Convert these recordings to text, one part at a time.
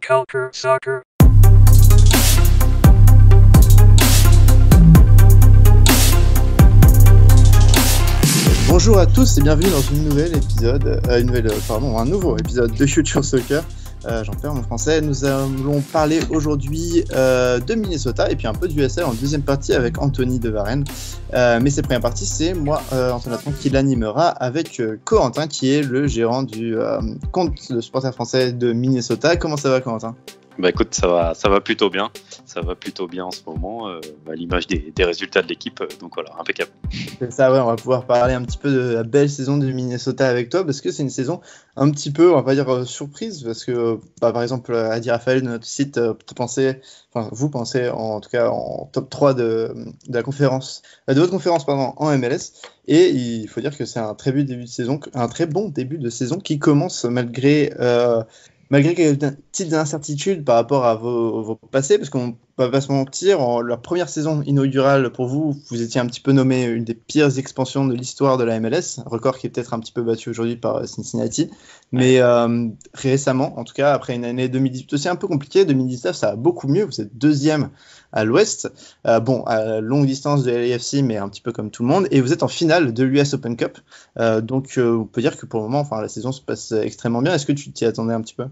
Culture Soccer. Bonjour à tous et bienvenue dans un nouveau épisode de Culture Soccer. J'en perds mon français. Nous allons parler aujourd'hui de Minnesota et puis un peu du USL en deuxième partie avec Anthony de Varenne. Mais cette première partie, c'est moi, Antoine Latran, qui l'animera avec Corentin, qui est le gérant du compte de supporters français de Minnesota. Comment ça va, Corentin ? Bah écoute, ça va plutôt bien. Ça va plutôt bien en ce moment, à l'image des résultats de l'équipe. Donc voilà, impeccable. C'est ça, ouais, on va pouvoir parler un petit peu de la belle saison de Minnesota avec toi, parce que c'est une saison un petit peu, on va pas dire surprise, parce que par exemple, Adi Raphaël de notre site, vous pensez en tout cas en top 3 de la conférence, de votre conférence en MLS, et il faut dire que c'est un très bon début de saison qui commence malgré quelques petites incertitudes par rapport à vos passés, parce qu'on va pas se mentir, la première saison inaugurale pour vous, vous étiez un petit peu nommé une des pires expansions de l'histoire de la MLS, un record qui est peut-être un petit peu battu aujourd'hui par Cincinnati, mais récemment, en tout cas, après une année 2018 aussi un peu compliquée, 2019 ça va beaucoup mieux, vous êtes deuxième à l'ouest, à longue distance de l'AFC, mais un petit peu comme tout le monde, et vous êtes en finale de l'US Open Cup, donc on peut dire que pour le moment, la saison se passe extrêmement bien. Est-ce que tu t'y attendais un petit peu ?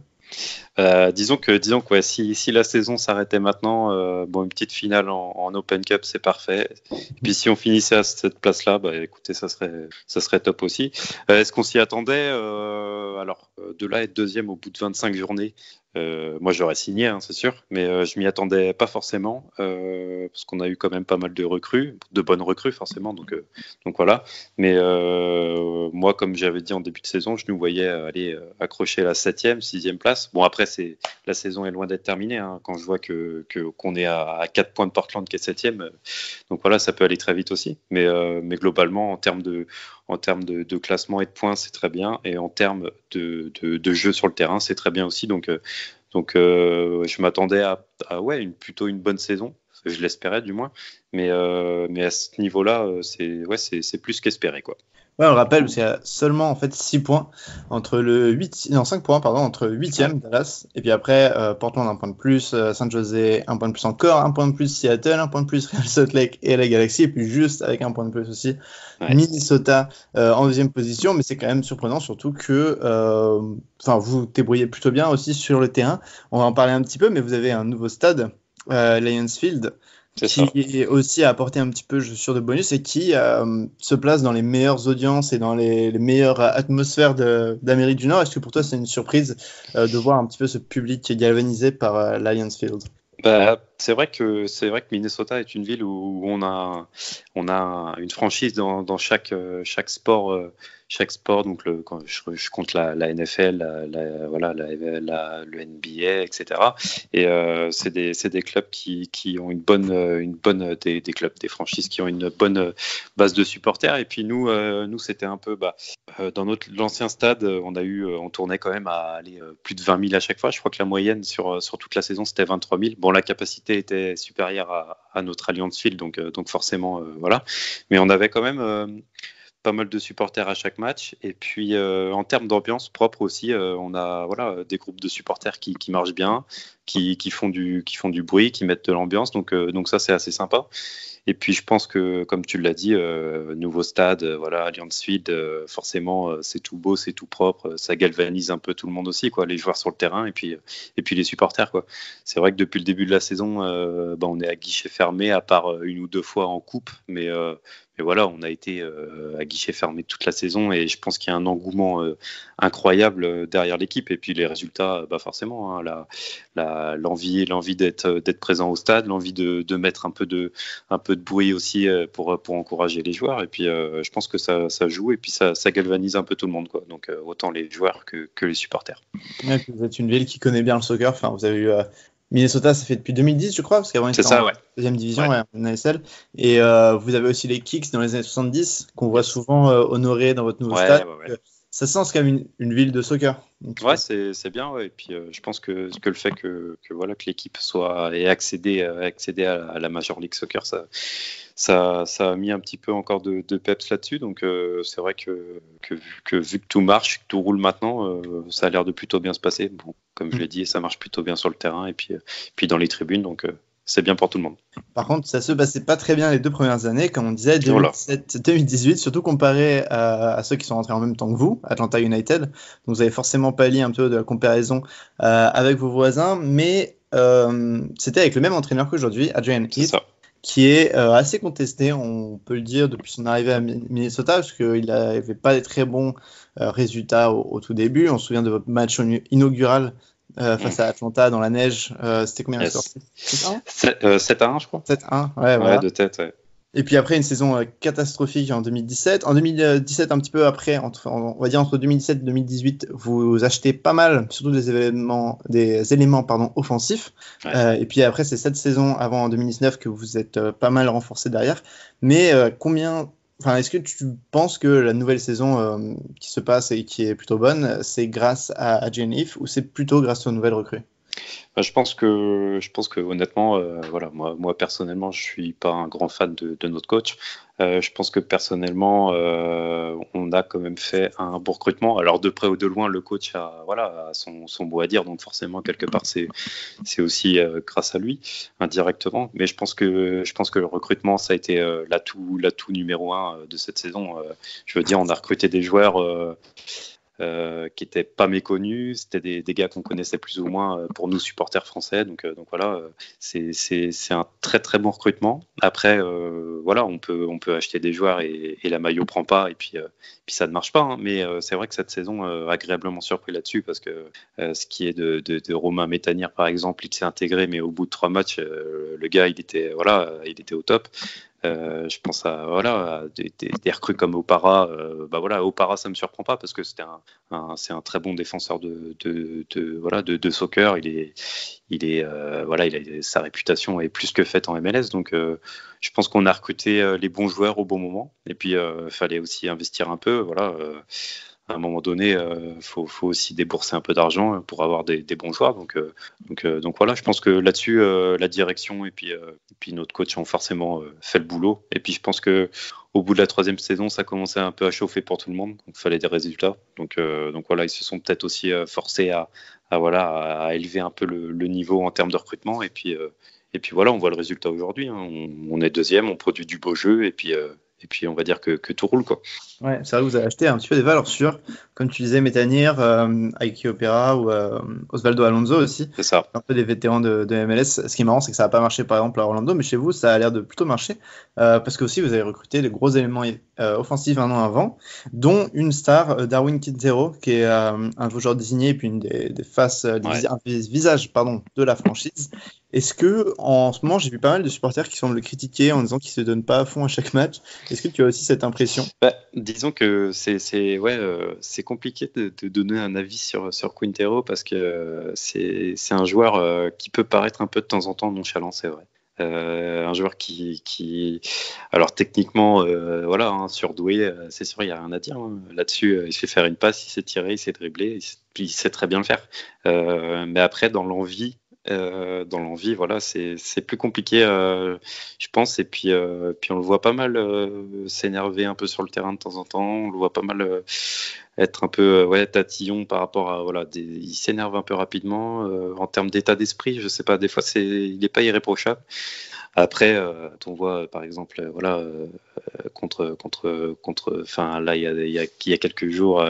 Disons que ouais, si la saison s'arrêtait maintenant, une petite finale en Open Cup, c'est parfait. Et puis si on finissait à cette place-là, écoutez, ça serait top aussi. Est-ce qu'on s'y attendait ? Alors, de là être deuxième au bout de 25 journées, moi j'aurais signé, c'est sûr, mais je m'y attendais pas forcément, parce qu'on a eu quand même pas mal de recrues, de bonnes recrues forcément, donc voilà. Mais moi, comme j'avais dit en début de saison, je nous voyais aller accrocher la 7e, 6e place. Bon, après, la saison est loin d'être terminée, quand je vois qu'on est à 4 points de Portland qui est 7e, donc voilà, ça peut aller très vite aussi. Mais globalement, en termes de classement et de points, c'est très bien, et en termes de jeu sur le terrain, c'est très bien aussi. Donc je m'attendais à plutôt une bonne saison, je l'espérais du moins, mais à ce niveau-là, c'est plus qu'espéré, quoi. Ouais, on le rappelle, parce qu'il y a seulement en fait 5 points entre 8e Dallas, et puis après Portland 1 point de plus, San Jose 1 point de plus encore, 1 point de plus Seattle, 1 point de plus Real Salt Lake et la Galaxy, et puis juste avec 1 point de plus aussi Minnesota en deuxième position, mais c'est quand même surprenant, surtout que vous débrouillez plutôt bien aussi sur le terrain. On va en parler un petit peu, mais vous avez un nouveau stade, Lions Field, qui aussi a apporté un petit peu sur de bonus et qui se place dans les meilleures audiences et dans les meilleures atmosphères d'Amérique du Nord. Est-ce que pour toi c'est une surprise de voir un petit peu ce public galvanisé par Lions Field ? C'est vrai que Minnesota est une ville où on a une franchise dans chaque sport. Chaque sport, donc quand je compte la NFL, le NBA, etc. Et c'est des clubs qui ont une bonne des clubs, des franchises qui ont une bonne base de supporters. Et puis nous c'était un peu dans l'ancien stade, on tournait quand même à aller plus de 20 000 à chaque fois. Je crois que la moyenne sur toute la saison c'était 23 000. Bon, la capacité était supérieure à notre Allianz Field, donc forcément voilà. Mais on avait quand même pas mal de supporters à chaque match, et puis en termes d'ambiance propre aussi, on a des groupes de supporters qui marchent bien, qui font du bruit, qui mettent de l'ambiance, donc ça c'est assez sympa. Et puis je pense que, comme tu l'as dit, nouveau stade, Allianz Field, forcément c'est tout beau, c'est tout propre, ça galvanise un peu tout le monde aussi, quoi, les joueurs sur le terrain et puis les supporters, quoi. C'est vrai que depuis le début de la saison, on est à guichet fermé, à part une ou deux fois en coupe, mais voilà, on a été à guichet fermé toute la saison, et je pense qu'il y a un engouement incroyable derrière l'équipe, et puis les résultats, forcément, l'envie d'être présent au stade, l'envie de mettre un peu de bruit aussi pour encourager les joueurs, et puis je pense que ça joue, et puis ça galvanise un peu tout le monde, quoi. Donc autant les joueurs que les supporters. Ouais, vous êtes une ville qui connaît bien le soccer. Enfin, vous avez eu Minnesota, ça fait depuis 2010, je crois, parce qu'avant, ils étaient en deuxième division, en ASL. Et vous avez aussi les Kicks dans les années 70, qu'on voit souvent honorés dans votre nouveau stade. Ouais. Ça sent quand même une ville de soccer. Ouais, c'est bien. Ouais. Et puis, je pense que le fait que l'équipe ait accédé à la Major League Soccer, ça a mis un petit peu encore de peps là-dessus. Donc, c'est vrai que vu que tout marche, que tout roule maintenant, ça a l'air de plutôt bien se passer. Bon, comme je l'ai dit, ça marche plutôt bien sur le terrain et puis dans les tribunes, donc c'est bien pour tout le monde. Par contre, ça se passait pas très bien les 2 premières années, comme on disait, 2017-2018, surtout comparé à ceux qui sont rentrés en même temps que vous, Atlanta United. Donc vous avez forcément pâli un peu de la comparaison avec vos voisins, mais c'était avec le même entraîneur qu'aujourd'hui, Adrian Heath, qui est assez contesté, on peut le dire, depuis son arrivée à Minnesota, parce qu'il n'avait pas des très bons résultats au tout début. On se souvient de votre match inaugural face à Atlanta dans la neige. C'était combien de scores? 7-1, je crois. 7-1, ouais, voilà. De tête, ouais. Et puis après, une saison catastrophique en 2017. En 2017, un petit peu après, on va dire entre 2017 et 2018, vous achetez pas mal, surtout des éléments offensifs. Ouais. Et puis après, c'est cette saison avant en 2019 que vous êtes pas mal renforcé derrière. Mais est-ce que tu penses que la nouvelle saison qui se passe et qui est plutôt bonne, c'est grâce à Adrian Heath ou c'est plutôt grâce aux nouvelles recrues? Je pense que honnêtement, voilà, moi personnellement, je suis pas un grand fan de notre coach. Je pense que personnellement, on a quand même fait un bon recrutement. Alors de près ou de loin, le coach a son mot à dire, donc forcément quelque part c'est aussi grâce à lui indirectement. Mais je pense que le recrutement ça a été l'atout numéro 1 de cette saison. Je veux dire, on a recruté des joueurs. Qui n'étaient pas méconnus, c'était des gars qu'on connaissait plus ou moins pour nous supporters français, donc voilà, c'est un très très bon recrutement. Après, voilà, on peut acheter des joueurs et la maillot prend pas et puis ça ne marche pas, hein. Mais c'est vrai que cette saison agréablement surpris là-dessus parce que ce qui est de Romain Métanire par exemple, il s'est intégré, mais au bout de 3 matchs, le gars il était au top. Je pense à des recrues comme Opara. Opara, ça me surprend pas parce que c'est un très bon défenseur de soccer. Sa réputation est plus que faite en MLS. Donc, je pense qu'on a recruté les bons joueurs au bon moment. Et puis, fallait aussi investir un peu. Voilà. À un moment donné, faut aussi débourser un peu d'argent pour avoir des bons joueurs. Donc voilà, je pense que là-dessus, la direction et puis notre coach ont forcément fait le boulot. Et puis je pense que au bout de la 3e saison, ça commençait un peu à chauffer pour tout le monde. Donc il fallait des résultats. Donc voilà, ils se sont peut-être aussi forcés à élever un peu le niveau en termes de recrutement. Et puis voilà, on voit le résultat aujourd'hui, hein. On est 2e, on produit du beau jeu et puis on va dire que tout roule, quoi. Ouais, c'est vrai que vous avez acheté un petit peu des valeurs sûres, comme tu disais, Métanire, Aiki Opera ou Osvaldo Alonso aussi. C'est ça. Un peu des vétérans de MLS. Ce qui est marrant, c'est que ça n'a pas marché par exemple à Orlando, mais chez vous, ça a l'air de plutôt marcher. Parce que aussi, vous avez recruté des gros éléments offensifs un an avant, dont une star, Darwin Quintero, qui est un joueur désigné et puis une des faces, un visage de la franchise. Est-ce que en ce moment, j'ai vu pas mal de supporters qui semblent le critiquer en disant qu'il se donne pas à fond à chaque match. Est-ce que tu as aussi cette impression? Disons que c'est compliqué de donner un avis sur Quintero parce que c'est un joueur qui peut paraître un peu de temps en temps nonchalant, c'est vrai. Un joueur qui alors techniquement surdoué, c'est sûr, il n'y a rien à dire, hein. Là-dessus, il sait faire une passe, il sait tirer, il sait dribbler, il sait très bien le faire. Mais après, dans l'envie, voilà, c'est plus compliqué, je pense. Et puis on le voit pas mal s'énerver un peu sur le terrain de temps en temps. On le voit pas mal être un peu tatillon par rapport à il s'énerve un peu rapidement en termes d'état d'esprit. Je sais pas, des fois il n'est pas irréprochable. Après, on voit par exemple, là il y a quelques jours,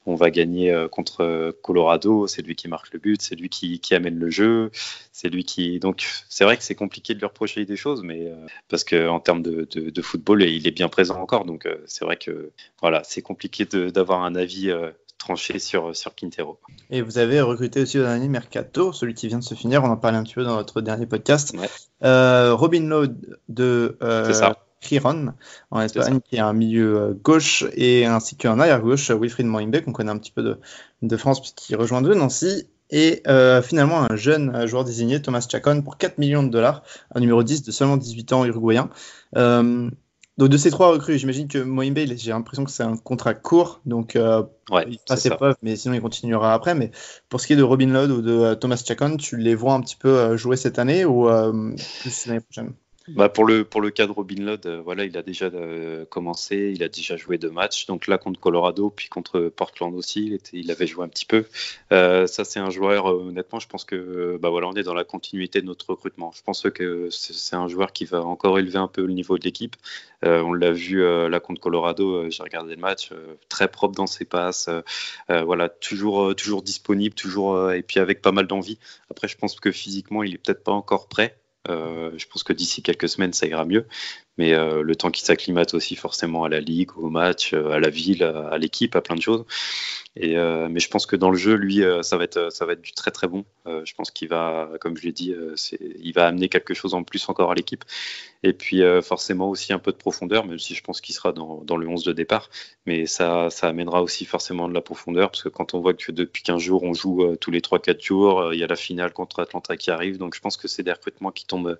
on va gagner contre Colorado. C'est lui qui marque le but, c'est lui qui amène le jeu, c'est lui qui. Donc c'est vrai que c'est compliqué de lui reprocher des choses, mais parce que en termes de football, il est bien présent encore. Donc c'est vrai que voilà, c'est compliqué d'avoir un avis tranché sur Quintero. Et vous avez recruté aussi au dernier mercato, celui qui vient de se finir, on en parlait un petit peu dans notre dernier podcast, Robin Lod de Giron en Espagne, qui est un milieu gauche, et ainsi qu'un arrière-gauche, Wilfried Moimbe, qu'on connaît un petit peu de France puisqu'il rejoint de Nancy, et finalement un jeune joueur désigné, Thomas Chacon, pour 4 millions de dollars, un numéro 10 de seulement 18 ans, uruguayen. Donc de ces 3 recrues, j'imagine que Moimbe, j'ai l'impression que c'est un contrat court, donc il passe ses preuves, mais sinon il continuera après. Mais pour ce qui est de Robin Lod ou de Thomas Chacon, tu les vois un petit peu jouer cette année ou plus l'année prochaine? Bah pour le cas de Robin Lod, voilà, il a déjà commencé, il a déjà joué 2 matchs. Donc là contre Colorado, puis contre Portland aussi, il avait joué un petit peu. Ça c'est un joueur, honnêtement, je pense que bah voilà, on est dans la continuité de notre recrutement. Je pense que c'est un joueur qui va encore élever un peu le niveau de l'équipe. On l'a vu là contre Colorado, j'ai regardé le match, très propre dans ses passes, voilà, toujours disponible, toujours et puis avec pas mal d'envie. Après, je pense que physiquement, il est peut-être pas encore prêt. Je pense que d'ici quelques semaines, ça ira mieux. Mais le temps qu'il s'acclimate aussi forcément à la ligue, au match, à la ville, à l'équipe, à plein de choses. Mais je pense que dans le jeu, lui, ça va être du très très bon. Je pense qu'il va, comme je l'ai dit, il va amener quelque chose en plus encore à l'équipe. Et puis forcément aussi un peu de profondeur, même si je pense qu'il sera dans le 11 de départ. Mais ça amènera aussi forcément de la profondeur, parce que quand on voit que depuis 15 jours, on joue tous les 3-4 jours, il y a la finale contre Atlanta qui arrive. Donc je pense que c'est des recrutements qui tombent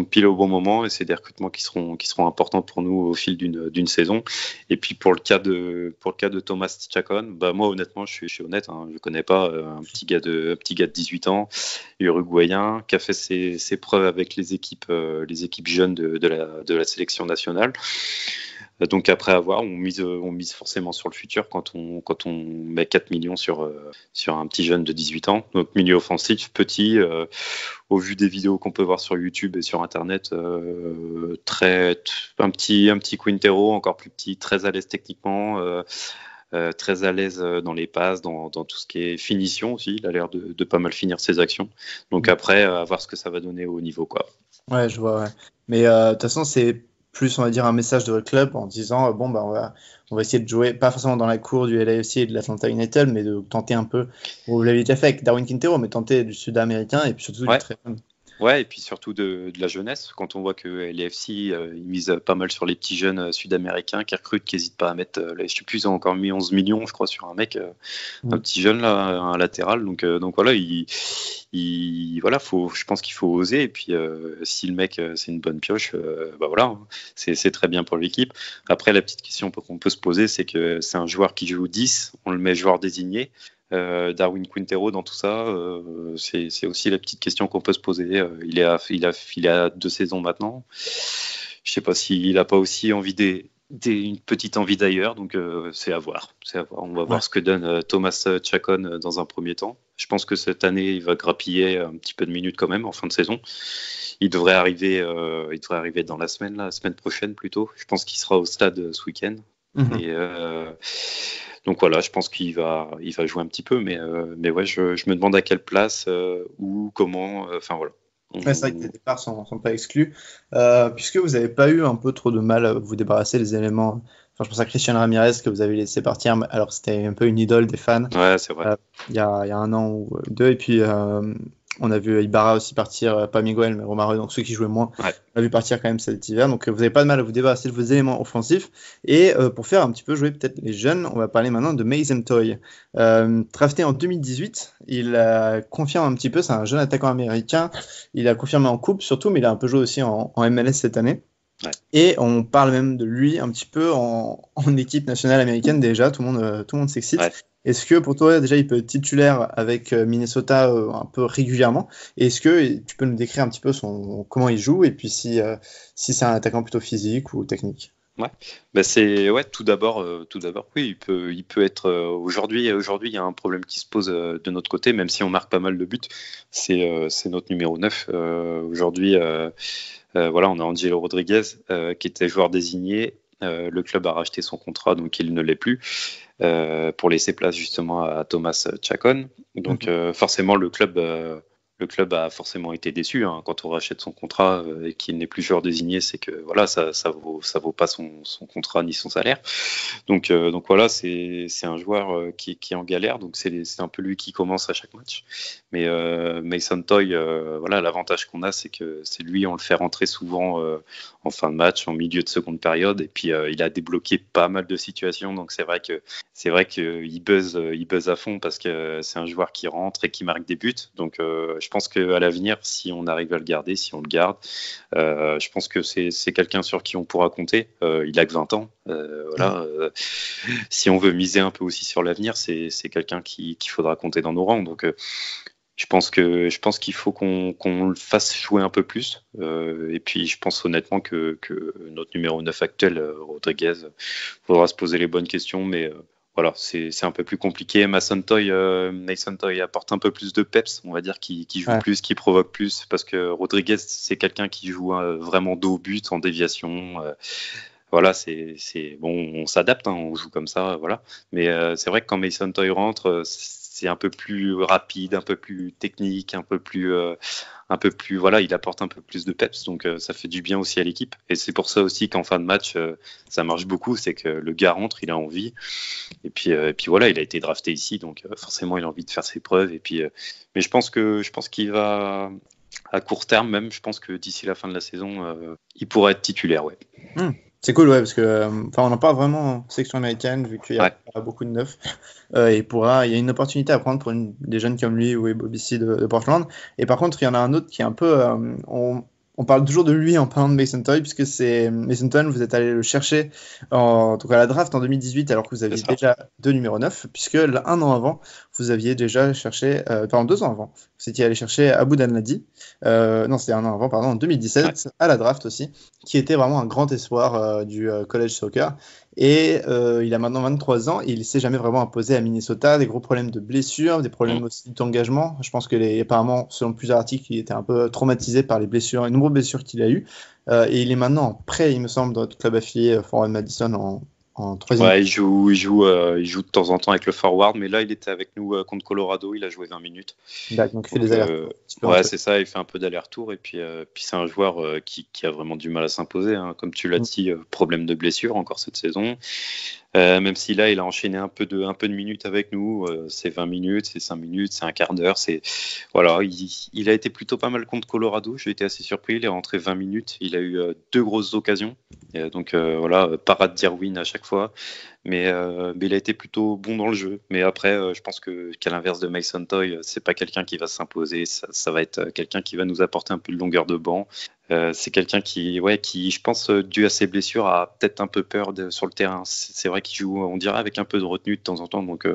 pile au bon moment, et c'est des recrutements qui seront importants pour nous au fil d'une saison. Et puis pour le cas de Thomas Chacon, bah moi honnêtement, je suis honnête, hein, je connais pas un petit gars de 18 ans, uruguayen, qui a fait ses preuves avec les équipes jeunes de la sélection nationale. Donc après avoir, on mise forcément sur le futur quand on met 4 millions sur un petit jeune de 18 ans. Donc milieu offensif, petit, au vu des vidéos qu'on peut voir sur YouTube et sur Internet, un petit Quintero, encore plus petit, très à l'aise techniquement, très à l'aise dans les passes, dans tout ce qui est finition aussi. Il a l'air de pas mal finir ses actions. Donc après, à voir ce que ça va donner au niveau, quoi. Ouais, je vois, ouais. Mais de toute façon, c'est plus, on va dire, un message de votre club en disant, bon, bah, on va essayer de jouer, pas forcément dans la cour du LAFC et de l'Atlanta United, mais de tenter un peu, vous l'avez déjà fait avec Darwin Quintero, mais tenter du sud-américain et puis surtout du très jeune. Ouais, et puis surtout de la jeunesse. Quand on voit que LAFC, ils misent pas mal sur les petits jeunes sud-américains qui recrutent, qui n'hésitent pas à mettre, là, je sais plus, ils ont encore mis 11 millions, je crois, sur un mec, un petit jeune là, un latéral. Donc voilà, voilà, je pense qu'il faut oser. Et puis si le mec, c'est une bonne pioche, bah voilà, hein, c'est très bien pour l'équipe. Après, la petite question qu'on peut se poser, c'est que c'est un joueur qui joue 10, on le met joueur désigné. Darwin Quintero dans tout ça, c'est aussi la petite question qu'on peut se poser. Il a 2 saisons maintenant. Je sais pas s'il a pas aussi une petite envie d'ailleurs, donc c'est à voir. On va voir ce que donne Thomas Chacon dans un premier temps. Je pense que cette année, il va grappiller un petit peu de minutes quand même en fin de saison. Il devrait arriver dans la semaine prochaine plutôt. Je pense qu'il sera au stade ce week-end. Et donc voilà, je pense qu'il va jouer un petit peu, mais ouais, je me demande à quelle place, où, comment, enfin voilà. Ouais, c'est vrai que les départs sont pas exclus. Puisque vous n'avez pas eu un peu trop de mal à vous débarrasser des éléments. Enfin, je pense à Christian Ramirez que vous avez laissé partir, alors que c'était un peu une idole des fans. Ouais, c'est vrai. Il y a un an ou deux. Et puis, on a vu Ibarra aussi partir, pas Miguel, mais Romario, donc ceux qui jouaient moins. Ouais. On a vu partir quand même cet hiver. Donc, vous n'avez pas de mal à vous débarrasser de vos éléments offensifs. Et pour faire un petit peu jouer peut-être les jeunes, on va parler maintenant de Mason Toy. Drafté en 2018, il confirme un petit peu, c'est un jeune attaquant américain. Il a confirmé en coupe surtout, mais il a un peu joué aussi en MLS cette année. Ouais. Et on parle même de lui un petit peu en équipe nationale américaine déjà, tout le monde s'excite. Ouais. Est-ce que pour toi déjà il peut être titulaire avec Minnesota un peu régulièrement? Et est-ce que tu peux nous décrire un petit peu comment il joue et puis si c'est un attaquant plutôt physique ou technique? Ouais, bah tout d'abord oui, il peut être aujourd'hui il y a un problème qui se pose de notre côté, même si on marque pas mal de buts, c'est notre numéro 9 aujourd'hui. Voilà, on a Angelo Rodriguez qui était joueur désigné. Le club a racheté son contrat, donc il ne l'est plus, pour laisser place justement à Thomas Chacon. Donc forcément le club a forcément été déçu, hein, quand on rachète son contrat et qu'il n'est plus joueur désigné, c'est que voilà, ça vaut pas son contrat ni son salaire. Donc voilà, c'est un joueur qui est en galère, donc c'est un peu lui qui commence à chaque match. Mais Mason Toy, voilà, l'avantage qu'on a, c'est que c'est lui, on le fait rentrer souvent en fin de match, en milieu de seconde période, et puis il a débloqué pas mal de situations, donc c'est vrai que il buzz à fond parce que c'est un joueur qui rentre et qui marque des buts. Donc je pense qu'à l'avenir, si on arrive à le garder, si on le garde, je pense que c'est quelqu'un sur qui on pourra compter. Il a que 20 ans. Voilà. Si on veut miser un peu aussi sur l'avenir, c'est quelqu'un qu'il faudra compter dans nos rangs. Donc Je pense qu'il faut qu'on le fasse jouer un peu plus. Et puis je pense honnêtement que notre numéro 9 actuel, Rodriguez, faudra se poser les bonnes questions, mais voilà, c'est un peu plus compliqué. Mason Toy apporte un peu plus de peps, on va dire, qui joue plus, qui provoque plus, parce que Rodriguez, c'est quelqu'un qui joue vraiment dos au but, en déviation. Voilà, c'est bon, on s'adapte, hein, on joue comme ça, voilà. Mais c'est vrai que quand Mason Toy rentre, c'est un peu plus rapide, un peu plus technique, un peu plus, voilà, il apporte un peu plus de peps, donc ça fait du bien aussi à l'équipe. Et c'est pour ça aussi qu'en fin de match, ça marche beaucoup, c'est que le gars rentre, il a envie, et puis voilà, il a été drafté ici, donc forcément il a envie de faire ses preuves. Et puis, mais je pense qu'il va à court terme même, je pense que d'ici la fin de la saison, il pourra être titulaire, ouais. C'est cool, ouais, parce que on en parle vraiment en section américaine, vu qu'il y a pas beaucoup de neufs. Il y a une opportunité à prendre pour des jeunes comme lui ou Bobby C de Portland. Et par contre, il y en a un autre qui est un peu. On parle toujours de lui en parlant de Mason Toy, puisque c'est Mason Toy, vous êtes allé le chercher donc à la draft en 2018, alors que vous aviez déjà 2 numéros 9, puisque un an avant, vous aviez déjà cherché, 2 ans avant, vous étiez allé chercher Abou Danladi, non, c'était un an avant, pardon, en 2017, à la draft aussi, qui était vraiment un grand espoir du college soccer. Et il a maintenant 23 ans et il ne s'est jamais vraiment imposé à Minnesota. Des gros problèmes de blessures, des problèmes aussi d'engagement. Je pense que apparemment, selon plusieurs articles, il était un peu traumatisé par les blessures, les nombreuses blessures qu'il a eues. Et il est maintenant prêt, il me semble, dans notre club affilié Forward Madison en troisième. Ouais, il joue de temps en temps avec le forward, mais là il était avec nous contre Colorado, il a joué 20 minutes. D'accord, donc il fait des allers-retours. Ouais, c'est ça, il fait un peu d'aller-retour, et puis c'est un joueur qui a vraiment du mal à s'imposer, hein. Comme tu l'as dit, problème de blessure encore cette saison. Même si là, il a enchaîné un peu de minutes avec nous, c'est 20 minutes, c'est 5 minutes, c'est un quart d'heure. Voilà, il a été plutôt pas mal contre Colorado. J'ai été assez surpris. Il est rentré 20 minutes. Il a eu 2 grosses occasions. Donc voilà, parade d'Irwin à chaque fois. Mais il a été plutôt bon dans le jeu. Mais après, je pense qu'à l'inverse de Mason Toy, c'est pas quelqu'un qui va s'imposer. Ça va être quelqu'un qui va nous apporter un peu de longueur de banc. C'est quelqu'un qui, je pense, dû à ses blessures, a peut-être un peu peur sur le terrain. C'est vrai qu'il joue, on dirait, avec un peu de retenue de temps en temps. Donc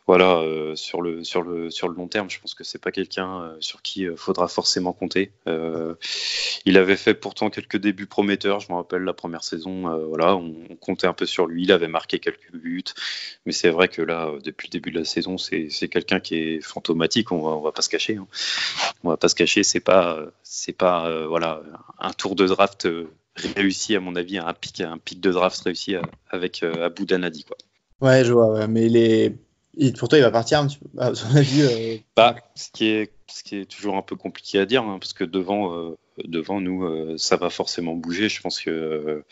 voilà, sur le long terme, je pense que c'est pas quelqu'un sur qui faudra forcément compter. Il avait fait pourtant quelques débuts prometteurs. Je me rappelle la première saison, voilà, on comptait un peu sur lui. Il avait marqué quelques buts, mais c'est vrai que là, depuis le début de la saison, c'est quelqu'un qui est fantomatique. On va pas se cacher. Hein. On va pas se cacher. C'est pas voilà, un tour de draft réussi, à mon avis, un pic de draft réussi avec Abou Danladi, quoi. Ouais, je vois, ouais, mais pour toi, il va partir un petit peu, à son avis. Ce qui est toujours un peu compliqué à dire, hein, parce que devant nous, ça va forcément bouger. Je pense que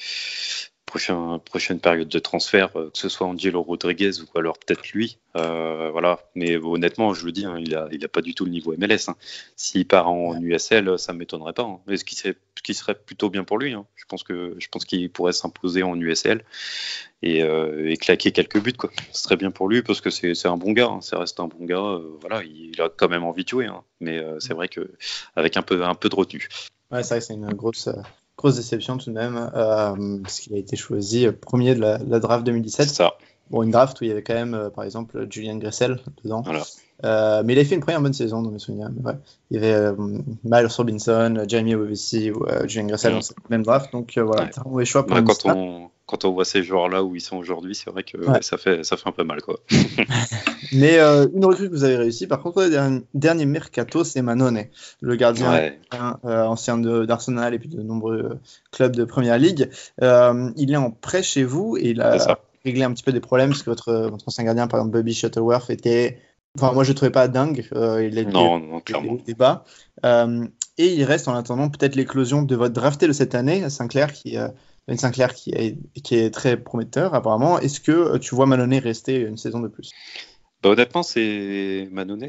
prochaine période de transfert, que ce soit Angelo Rodriguez ou alors peut-être lui, voilà. Mais honnêtement, je le dis, hein, il a pas du tout le niveau MLS. Hein. S'il part en USL, ça m'étonnerait pas. Hein. Mais ce qui serait plutôt bien pour lui. Hein. Je pense qu'il pourrait s'imposer en USL et claquer quelques buts, quoi. Ce serait bien pour lui parce que c'est un bon gars. Hein. Ça reste un bon gars. Voilà, il a quand même envie de jouer. Hein. Mais c'est vrai que avec un peu de retenue. Ouais, c'est vrai que c'est une grosse déception tout de même, parce qu'il a été choisi premier de la draft 2017. C'est ça. Bon, une draft où il y avait quand même, par exemple, Julian Gressel dedans. Voilà. Mais il a fait une première bonne saison dans mes souvenirs. Mais ouais. Il y avait Miles Robinson, Jamie Ovesi ou Julian Gressel dans cette même draft. Donc voilà, c'est un mauvais choix pour quand on voit ces joueurs-là où ils sont aujourd'hui, c'est vrai que ça fait un peu mal, quoi. Mais une recrue que vous avez réussi, par contre, le dernier mercato, c'est Manone, le gardien ancien d'Arsenal et puis de nombreux clubs de Première Ligue. Il est en prêt chez vous et il a réglé un petit peu des problèmes parce que votre ancien gardien, par exemple Bobby Shuttleworth, était... Enfin, moi, je ne le trouvais pas dingue. Il a non, clairement. Des bas. Et il reste en attendant peut-être l'éclosion de votre drafté de cette année, Sinclair, qui est très prometteur apparemment. Est-ce que tu vois Manone rester une saison de plus? Honnêtement, c'est Manone,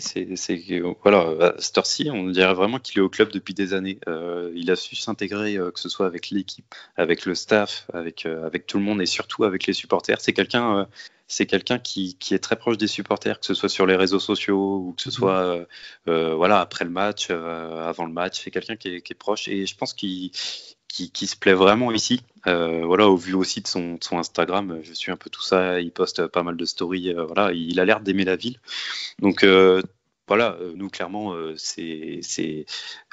voilà, à cette heure-ci, on dirait vraiment qu'il est au club depuis des années. Il a su s'intégrer, que ce soit avec l'équipe, avec le staff, avec tout le monde et surtout avec les supporters. C'est quelqu'un qui est très proche des supporters, que ce soit sur les réseaux sociaux ou que ce soit voilà, après le match, avant le match. C'est quelqu'un qui est proche et je pense qu'il se plaît vraiment ici. Voilà, au vu aussi de son Instagram, je suis un peu tout ça. Il poste pas mal de stories. Voilà, il a l'air d'aimer la ville. Donc voilà, nous clairement, c'est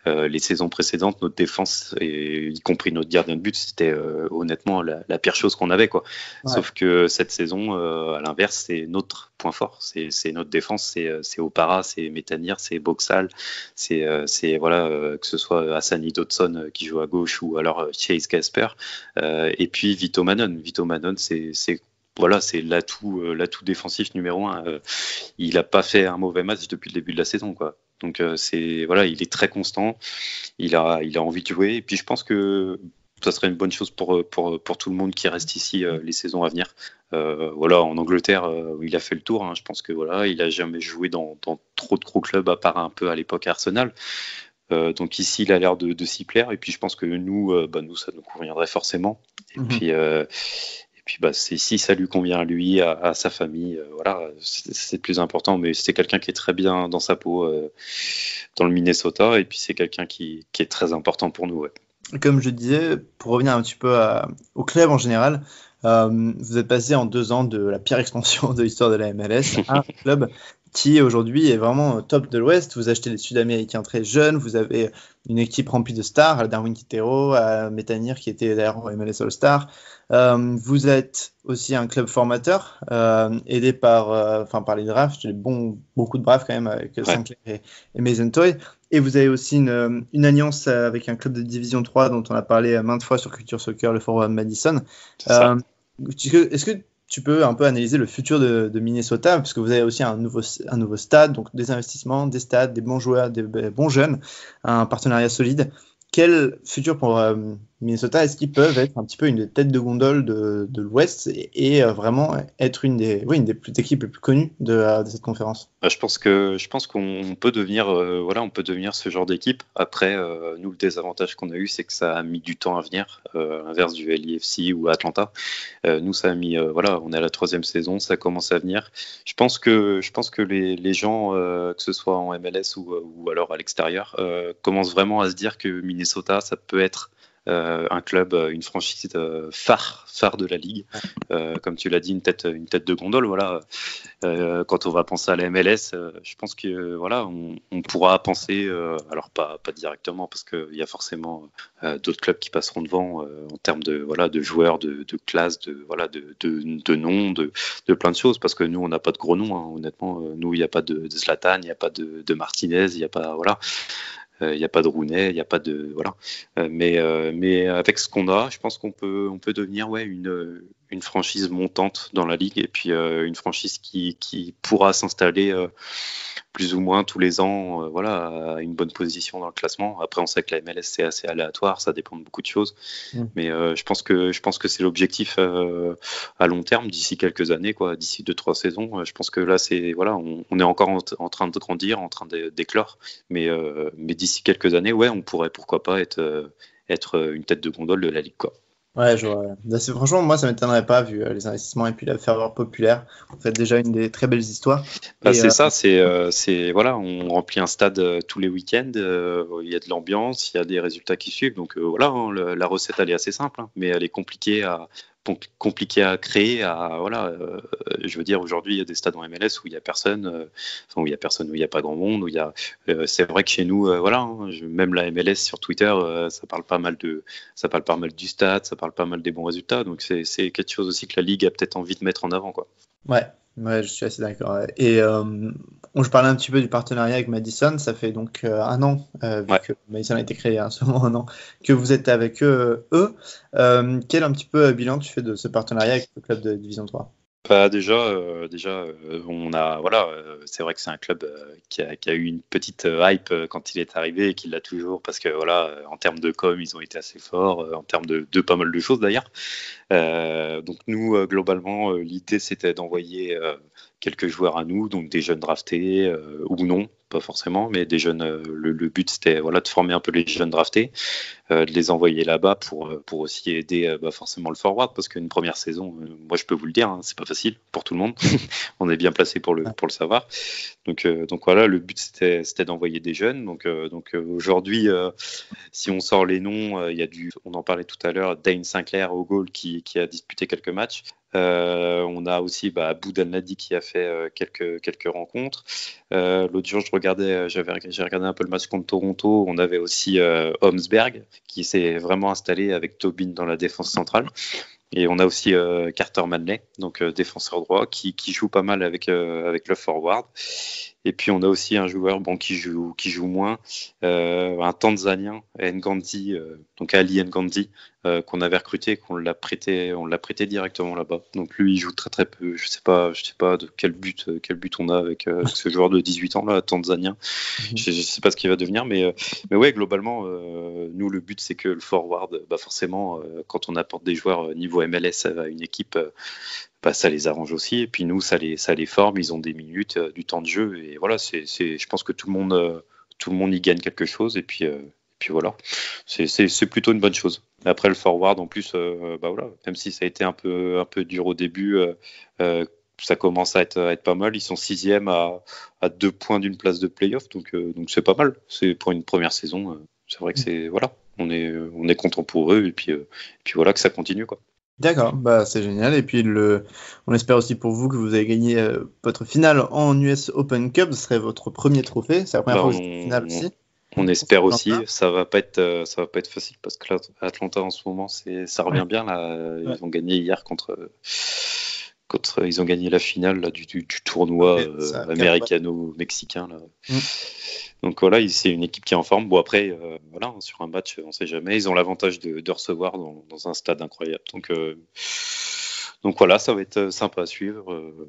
les saisons précédentes, notre défense, et y compris notre gardien de but, c'était honnêtement la pire chose qu'on avait, quoi. Ouais. Sauf que cette saison, à l'inverse, c'est notre point fort, c'est notre défense, c'est Opara, c'est Métanire, c'est Boxall, voilà, que ce soit Hassani Dodson qui joue à gauche ou alors Chase Casper, et puis Vito Manon. Vito Manon, voilà, c'est l'atout défensif numéro un. Il n'a pas fait un mauvais match depuis le début de la saison, quoi. Donc voilà, il est très constant, il a envie de jouer, et puis je pense que ça serait une bonne chose pour tout le monde qui reste ici les saisons à venir. Voilà, en Angleterre, il a fait le tour, hein. Je pense que voilà, il a jamais joué dans trop de gros clubs à part un peu à l'époque à Arsenal. Donc ici, il a l'air de s'y plaire, et puis je pense que nous, ça nous conviendrait forcément. Et puis si ça lui convient à lui, à sa famille, voilà, c'est le plus important. Mais c'est quelqu'un qui est très bien dans sa peau dans le Minnesota, et puis c'est quelqu'un qui est très important pour nous. Ouais. Comme je disais, pour revenir un petit peu au club en général, vous êtes passé en 2 ans de la pire expansion de l'histoire de la MLS à un club qui aujourd'hui est vraiment top de l'Ouest. Vous achetez des Sud-Américains très jeunes, vous avez une équipe remplie de stars, Darwin Quintero, Métanire qui était d'ailleurs au MLS All-Star. Vous êtes aussi un club formateur, aidé par les drafts, beaucoup de drafts quand même avec Sinclair et Mason Toy. Et vous avez aussi une alliance avec un club de Division 3 dont on a parlé maintes fois sur Culture Soccer, le Forward Madison. Est-ce que tu peux un peu analyser le futur de Minnesota, parce que vous avez aussi un nouveau stade, donc des investissements, des stades, des bons joueurs, des bons jeunes, un partenariat solide. Quel futur pour Minnesota? Est-ce qu'ils peuvent être un petit peu une des têtes de gondole de l'Ouest et vraiment être une des équipes les plus connues de cette conférence? Je pense qu'on peut devenir on peut devenir ce genre d'équipe. Après, nous, le désavantage qu'on a eu, c'est que ça a mis du temps à venir, à l'inverse du LAFC ou Atlanta. Nous, ça a mis on est à la 3e saison, ça commence à venir. Je pense que les gens, que ce soit en MLS ou alors à l'extérieur, commencent vraiment à se dire que Minnesota, ça peut être un club, une franchise phare de la ligue. Comme tu l'as dit, une tête de gondole. Voilà. Quand on va penser à la MLS, je pense que on pourra penser, alors pas directement, parce qu'il y a forcément d'autres clubs qui passeront devant en termes de joueurs, de classe, de noms, de plein de choses, parce que nous on n'a pas de gros noms, hein, honnêtement. Nous, il n'y a pas de Zlatan, il n'y a pas de Martinez, il n'y a pas il n'y a pas de Rooney, il n'y a pas de mais avec ce qu'on a, je pense qu'on peut devenir une franchise montante dans la ligue, et puis une franchise qui pourra s'installer plus ou moins tous les ans, à une bonne position dans le classement. Après, on sait que la MLS c'est assez aléatoire, ça dépend de beaucoup de choses, mais je pense que c'est l'objectif à long terme, d'ici quelques années, d'ici 2-3 saisons. Je pense que là on est encore en train de grandir, en train d'éclore, mais d'ici quelques années, on pourrait pourquoi pas être une tête de gondole de la ligue, quoi. Ouais, je vois. Franchement, moi, ça ne m'étonnerait pas, vu les investissements et puis la ferveur populaire. Vous faites déjà une des très belles histoires. On remplit un stade tous les week-ends, il y a de l'ambiance, il y a des résultats qui suivent. Donc la recette, elle est assez simple, hein, mais elle est compliquée à créer. Je veux dire, aujourd'hui, il y a des stades en MLS où il n'y a personne, où il n'y a pas grand monde, c'est vrai que chez nous, même la MLS sur Twitter, ça parle pas mal du stade, ça parle pas mal des bons résultats, donc c'est quelque chose aussi que la Ligue a peut-être envie de mettre en avant, quoi. Ouais, je suis assez d'accord. Et je parlais un petit peu du partenariat avec Madison. Ça fait donc 1 an, vu que Madison a été créé seulement 1 an, que vous êtes avec eux. Quel un petit peu bilan tu fais de ce partenariat avec le club de Division 3? Déjà, on a c'est vrai que c'est un club qui a eu une petite hype quand il est arrivé, et qui l'a toujours, parce que en termes de com, ils ont été assez forts, en termes de pas mal de choses d'ailleurs. Donc nous, globalement, l'idée c'était d'envoyer quelques joueurs à nous, donc des jeunes draftés ou non, pas forcément, mais des jeunes. Le but c'était de former un peu les jeunes draftés, de les envoyer là-bas pour aussi aider forcément le forward, parce qu'une première saison, moi je peux vous le dire, hein, c'est pas facile pour tout le monde. On est bien placé pour le savoir. Donc le but c'était d'envoyer des jeunes. Donc aujourd'hui, si on sort les noms, il y a on en parlait tout à l'heure, Dane Sinclair au goal qui a disputé quelques matchs. On a aussi Aboud Al-Nadi qui a fait quelques rencontres. L'autre jour, j'ai regardé un peu le match contre Toronto. On avait aussi Holmsberg qui s'est vraiment installé avec Tobin dans la défense centrale. Et on a aussi Carter Manley, donc défenseur droit, qui joue pas mal avec le forward. Et puis on a aussi un joueur qui joue moins, un Tanzanien, Ngandi, donc Ali Ngandi, qu'on avait recruté, qu'on l'a prêté directement là-bas. Donc lui, il joue très très peu. Je sais pas de quel but on a avec ce joueur de 18 ans là, Tanzanien. Je sais pas ce qu'il va devenir, mais ouais, globalement, nous le but c'est que le forward, forcément, quand on apporte des joueurs niveau MLS à une équipe. Ça les arrange aussi, et puis nous ça les forme, ils ont des minutes, du temps de jeu, et voilà, je pense que tout le monde y gagne quelque chose, et puis voilà, c'est plutôt une bonne chose. Après le forward en plus, voilà, même si ça a été un peu dur au début, ça commence à être pas mal. Ils sont 6e à 2 points d'une place de play-off, donc c'est pas mal. C'est pour une première saison, c'est vrai que c'est voilà, on est content pour eux, et puis voilà, que ça continue quoi. D'accord, c'est génial. Et puis on espère aussi pour vous que vous avez gagné votre finale en US Open Cup. Ce serait votre premier trophée. C'est la première fois que vous êtes en finale aussi. On espère aussi. Ça va pas être facile parce que là, Atlanta en ce moment, ça revient bien là. Ils ont gagné hier ils ont gagné la finale là, du tournoi américano-mexicain là. Donc voilà, c'est une équipe qui est en forme. Bon après, voilà, sur un match, on sait jamais. Ils ont l'avantage de recevoir dans un stade incroyable. Donc voilà, ça va être sympa à suivre.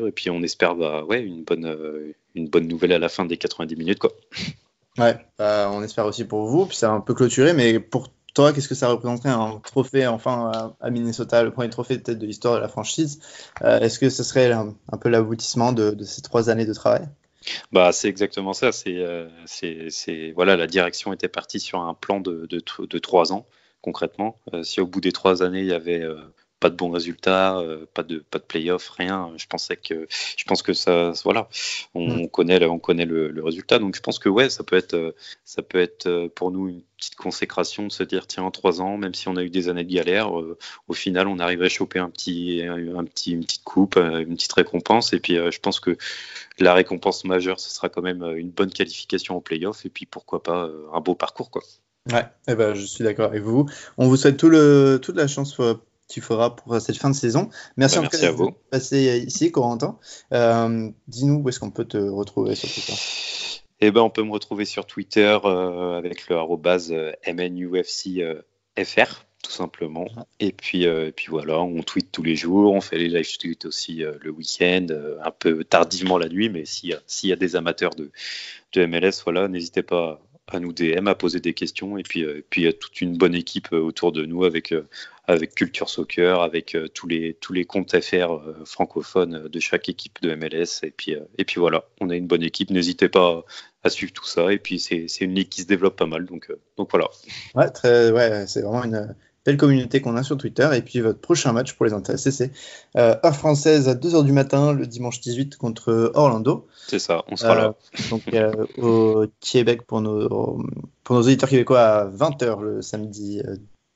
Et puis on espère, une bonne nouvelle à la fin des 90 minutes, quoi. Ouais, on espère aussi pour vous. Puis ça a un peu clôturé, mais pour toi, qu'est-ce que ça représenterait un trophée enfin à Minnesota, le premier trophée peut-être de l'histoire de la franchise? Est-ce que ce serait un peu l'aboutissement de ces 3 années de travail? C'est exactement ça. Voilà, la direction était partie sur un plan de 3 ans concrètement. Si au bout des 3 années il y avait pas de bons résultats, pas de play-off, rien. Je pense que ça, voilà, on connaît le résultat. Donc je pense que ouais, ça peut être pour nous une petite consécration de se dire tiens, en 3 ans, même si on a eu des années de galère, au final on arrive à choper une petite coupe, une petite récompense. Et puis je pense que la récompense majeure, ce sera quand même une bonne qualification au play-off. Et puis pourquoi pas un beau parcours quoi. Ouais, je suis d'accord avec vous. On vous souhaite toute la chance qu'il faudra pour cette fin de saison. Merci à vous. De passer ici, Corentin. Dis-nous où est-ce qu'on peut te retrouver sur Twitter. On peut me retrouver sur Twitter avec le @MNUFCFR, tout simplement. Et puis voilà, on tweet tous les jours, on fait les live tweets aussi le week-end, un peu tardivement la nuit, mais s'il y a des amateurs de MLS, voilà, n'hésitez pas à nous DM, à poser des questions, et puis il y a toute une bonne équipe autour de nous avec Culture Soccer, avec tous les comptes FR francophones de chaque équipe de MLS, et puis voilà, on a une bonne équipe, n'hésitez pas à suivre tout ça, et puis c'est une ligue qui se développe pas mal, donc voilà. Ouais, c'est vraiment une belle communauté qu'on a sur Twitter. Et puis votre prochain match pour les intéressés, c'est heure française à 2h du matin le dimanche 18 contre Orlando. C'est ça, on sera là. Donc au Québec pour nos auditeurs québécois à 20h le samedi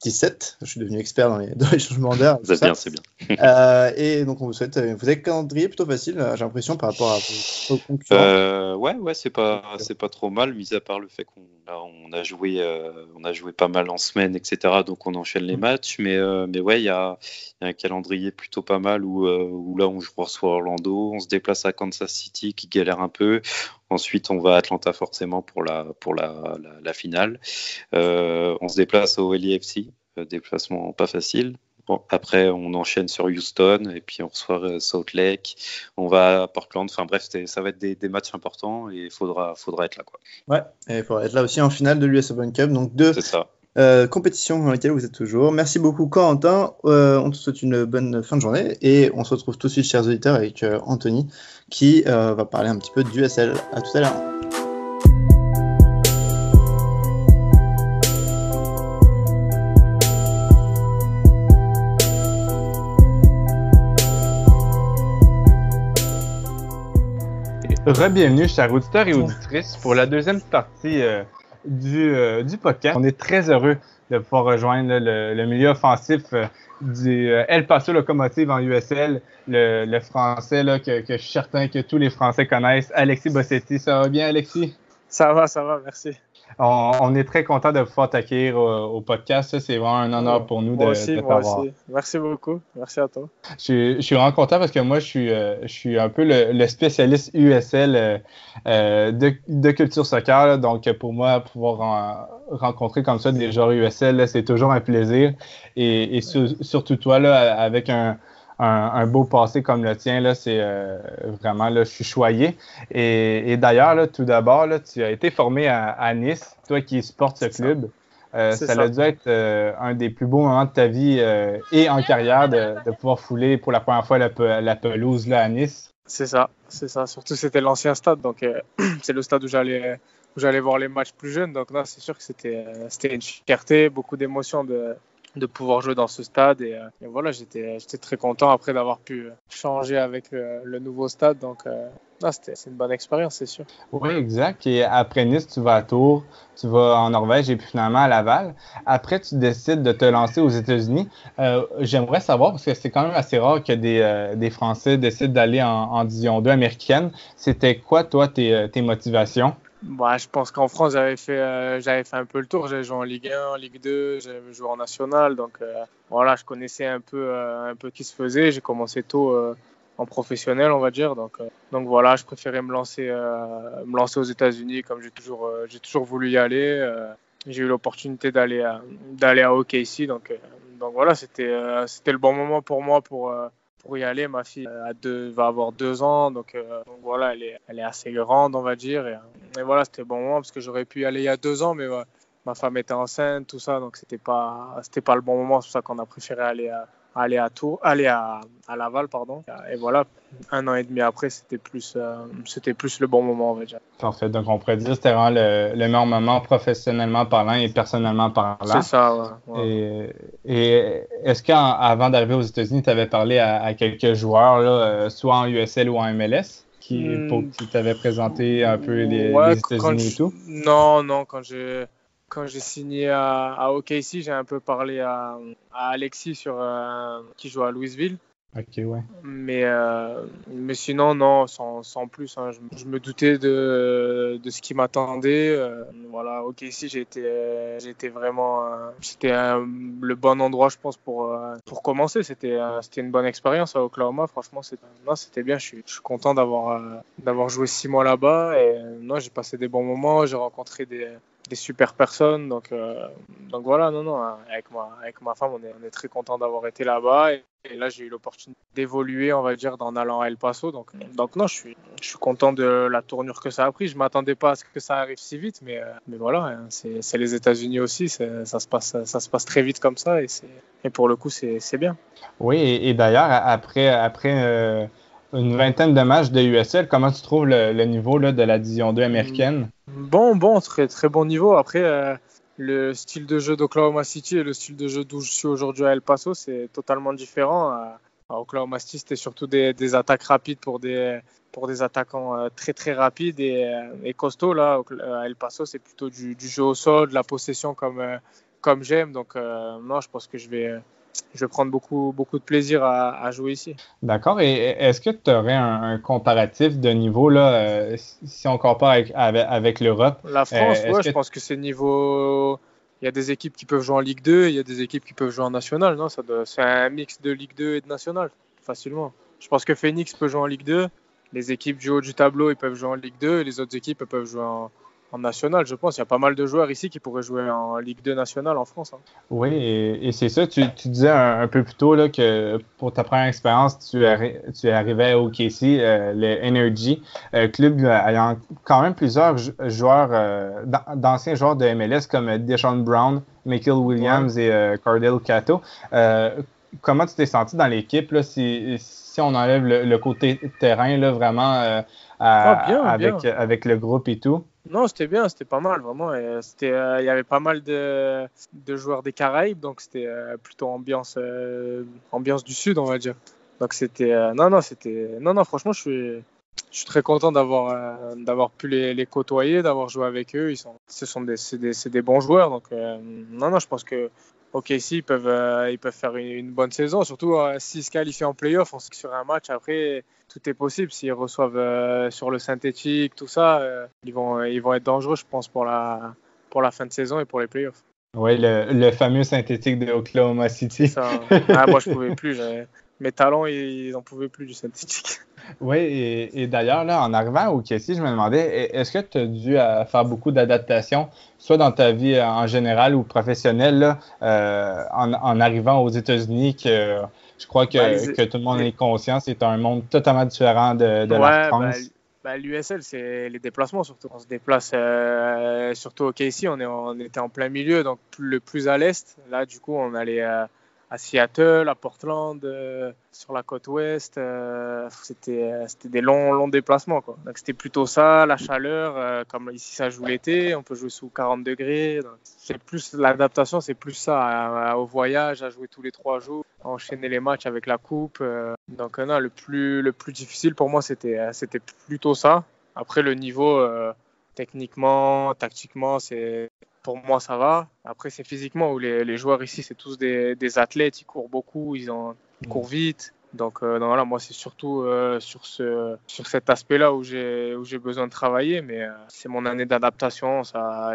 17. Je suis devenu expert dans les changements d'heure. C'est bien. Et donc on vous souhaite, vous avez un calendrier plutôt facile, j'ai l'impression, par rapport à vos concurrents. Ouais, c'est pas trop mal, mis à part le fait qu'on a joué pas mal en semaine, etc. Donc on enchaîne les matchs, mais ouais, il y a un calendrier plutôt pas mal où là on reçoit Orlando, on se déplace à Kansas City qui galère un peu. Ensuite, on va à Atlanta forcément pour la finale. On se déplace au LAFC, déplacement pas facile. Bon, après, on enchaîne sur Houston et puis on reçoit Salt Lake. On va à Portland. Enfin bref, ça va être des matchs importants et il faudra être là, quoi. Ouais, et il faudra être là aussi en finale de l'US Open Cup. Donc deux compétitions dans lesquelles vous êtes toujours. Merci beaucoup, Corentin. On te souhaite une bonne fin de journée et on se retrouve tout de suite, chers auditeurs, avec Anthony qui va parler un petit peu d'USL. À tout à l'heure. Re-bienvenue, chers auditeurs et auditrices, pour la deuxième partie du podcast. On est très heureux de pouvoir rejoindre le milieu offensif du El Paso Locomotive en USL, le français là, que je suis certain que tous les Français connaissent, Alexis Bossetti. Ça va bien, Alexis? Ça va, merci. On est très content de pouvoir t'accueillir au podcast. Ça, c'est vraiment un honneur pour nous moi de t'avoir. aussi. Merci beaucoup. Merci à toi. Je suis vraiment content parce que moi, je suis un peu le spécialiste USL de culture soccer. Là. Donc, pour moi, pouvoir rencontrer comme ça des joueurs USL, là, c'est toujours un plaisir. Et surtout toi, là, avec un beau passé comme le tien, là, c'est vraiment, là, je suis choyé. Et d'ailleurs, là, tout d'abord, là, tu as été formé à Nice, toi qui supportes ce club. Ça a dû être un des plus beaux moments de ta vie et en carrière de pouvoir fouler pour la première fois la pelouse là, à Nice. C'est ça. Surtout, c'était l'ancien stade, donc c'est le stade où j'allais voir les matchs plus jeunes. Donc, non, c'est sûr que c'était une fierté, beaucoup d'émotions de pouvoir jouer dans ce stade et voilà, j'étais très content après d'avoir pu changer avec le nouveau stade, donc c'est une bonne expérience, c'est sûr. Oui, exact. Et après Nice, tu vas à Tours, tu vas en Norvège et puis finalement à Laval. Après, tu décides de te lancer aux États-Unis. J'aimerais savoir, parce que c'est quand même assez rare que des Français décident d'aller en Division 2 américaine. C'était quoi, toi, tes motivations? Bah, je pense qu'en France, j'avais fait un peu le tour. J'avais joué en Ligue 1, en Ligue 2, j'avais joué en National. Donc voilà, je connaissais un peu qui se faisait. J'ai commencé tôt en professionnel, on va dire. Donc voilà, je préférais me lancer aux États-Unis comme j'ai toujours voulu y aller. J'ai eu l'opportunité d'aller à OKC. Donc voilà, c'était le bon moment pour moi pour y aller. Ma fille va avoir 2 ans, donc voilà, elle est assez grande, on va dire. Et voilà, c'était le bon moment parce que j'aurais pu y aller il y a 2 ans, mais ma femme était enceinte, tout ça, donc c'était pas le bon moment. C'est pour ça qu'on a préféré aller à Laval, pardon. Et voilà, 1 an et demi après, c'était plus le bon moment, on va dire. Parfait. Donc, on pourrait dire que c'était vraiment le meilleur moment professionnellement parlant et personnellement parlant. C'est ça, ouais. Et est-ce qu'avant d'arriver aux États-Unis, tu avais parlé à quelques joueurs, là, soit en USL ou en MLS, qui t'avaient présenté un peu les États-Unis et tout? Non, quand j'ai signé à OKC, j'ai un peu parlé à Alexis qui joue à Louisville. Ok, ouais. Mais sinon, non, sans plus. Hein. Je me doutais de ce qui m'attendait. Voilà, OKC, j'ai été vraiment. C'était le bon endroit, je pense, pour commencer. C'était une bonne expérience à Oklahoma. Franchement, c'était bien. Je suis content d'avoir joué 6 mois là-bas. Et non, j'ai passé des bons moments. J'ai rencontré des super personnes. Donc voilà, non, avec ma femme, on est très content d'avoir été là-bas. Et là, j'ai eu l'opportunité d'évoluer, on va dire, en allant à El Paso. Donc non, je suis content de la tournure que ça a pris. Je m'attendais pas à ce que ça arrive si vite, mais voilà, hein, c'est les États-Unis aussi. Ça se passe très vite comme ça, et pour le coup, c'est bien. Oui, et d'ailleurs, après une vingtaine de matchs de USL, comment tu trouves le niveau là, de la Division 2 américaine? Bon, très, très bon niveau. Après, le style de jeu d'Oklahoma City et le style de jeu d'où je suis aujourd'hui à El Paso, c'est totalement différent. À Oklahoma City, c'était surtout des attaques rapides pour des attaquants très, très rapides et costauds. Là, à El Paso, c'est plutôt du jeu au sol, de la possession comme j'aime. Donc, non, je pense que je vais prendre beaucoup, beaucoup de plaisir à jouer ici. D'accord. Et est-ce que tu aurais un comparatif de niveau là, si on compare avec l'Europe? La France, je pense que c'est niveau. Il y a des équipes qui peuvent jouer en Ligue 2, il y a des équipes qui peuvent jouer en National. Non, c'est un mix de Ligue 2 et de National, facilement. Je pense que Phoenix peut jouer en Ligue 2. Les équipes du haut du tableau, ils peuvent jouer en Ligue 2. Et les autres équipes, elles peuvent jouer en National, je pense. Il y a pas mal de joueurs ici qui pourraient jouer en Ligue 2 nationale en France. Hein. Oui, et c'est ça. Tu disais un peu plus tôt là, que pour ta première expérience, tu es arrivé au OKC, le Energy, club ayant quand même plusieurs joueurs, d'anciens joueurs de MLS comme Deshaun Brown, Michael Williams et Cardell Cato. Comment tu t'es senti dans l'équipe là, si on enlève le côté terrain là, vraiment avec le groupe et tout? Non, c'était bien, c'était pas mal, vraiment. Il y avait pas mal de joueurs des Caraïbes, donc c'était plutôt ambiance du Sud, on va dire. Donc c'était non, franchement, je suis très content d'avoir pu les côtoyer, d'avoir joué avec eux. C'est des bons joueurs, donc non, je pense que OKC, ils peuvent faire une bonne saison. Surtout s'ils se qualifient en play-off, on sait que sur un match, après, tout est possible. S'ils reçoivent sur le synthétique, tout ça, ils vont être dangereux, je pense, pour la fin de saison et pour les play-offs. Oui, le fameux synthétique de Oklahoma City. Moi, je pouvais plus. Mes talons, ils n'en pouvaient plus du synthétique. Oui, et d'ailleurs, là, en arrivant au OKC, je me demandais, est-ce que tu as dû faire beaucoup d'adaptations, soit dans ta vie en général ou professionnelle, là, en arrivant aux États-Unis, que je crois que tout le monde est conscient, c'est un monde totalement différent de la France. L'USL, c'est les déplacements surtout. On se déplace surtout au OKC, on était en plein milieu, donc le plus à l'est. Là, du coup, on allait à Seattle, à Portland, sur la côte ouest. C'était des longs déplacements, quoi. Donc c'était plutôt ça, la chaleur. Comme ici, ça joue l'été, on peut jouer sous 40 degrés. Donc, c'est plus l'adaptation, c'est plus ça au voyage, à jouer tous les 3 jours, à enchaîner les matchs avec la coupe. Donc non, le plus difficile pour moi, c'était plutôt ça. Après, le niveau, techniquement, tactiquement, pour moi, ça va. Après, c'est physiquement où les joueurs ici, c'est tous des athlètes. Ils courent beaucoup, ils courent vite. Donc voilà, moi, c'est surtout sur cet aspect-là où j'ai besoin de travailler. Mais c'est mon année d'adaptation.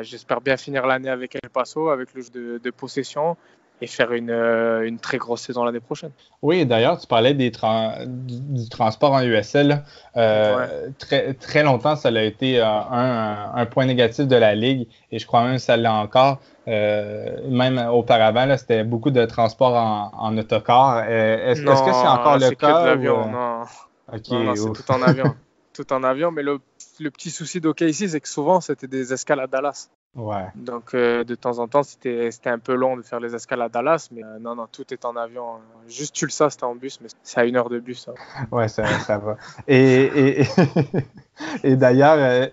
J'espère bien finir l'année avec El Paso, avec le jeu de possession, et faire une très grosse saison l'année prochaine. Oui, d'ailleurs, tu parlais du transport en USL. Très, très longtemps, ça a été un point négatif de la Ligue, et je crois même que ça l'est encore. Même auparavant, là, c'était beaucoup de transport en autocar. Est-ce que c'est encore le cas? Que de l'avion, non. Okay, non, c'est tout en avion. Tout en avion, mais le petit souci d'OKC, c'est que souvent, c'était des escales à Dallas. Ouais. Donc de temps en temps, c'était un peu long de faire les escales à Dallas, mais non, tout est en avion. Juste Tulsa, c'était en bus, mais c'est à 1 heure de bus. Ça. Ouais, ça va. Et d'ailleurs,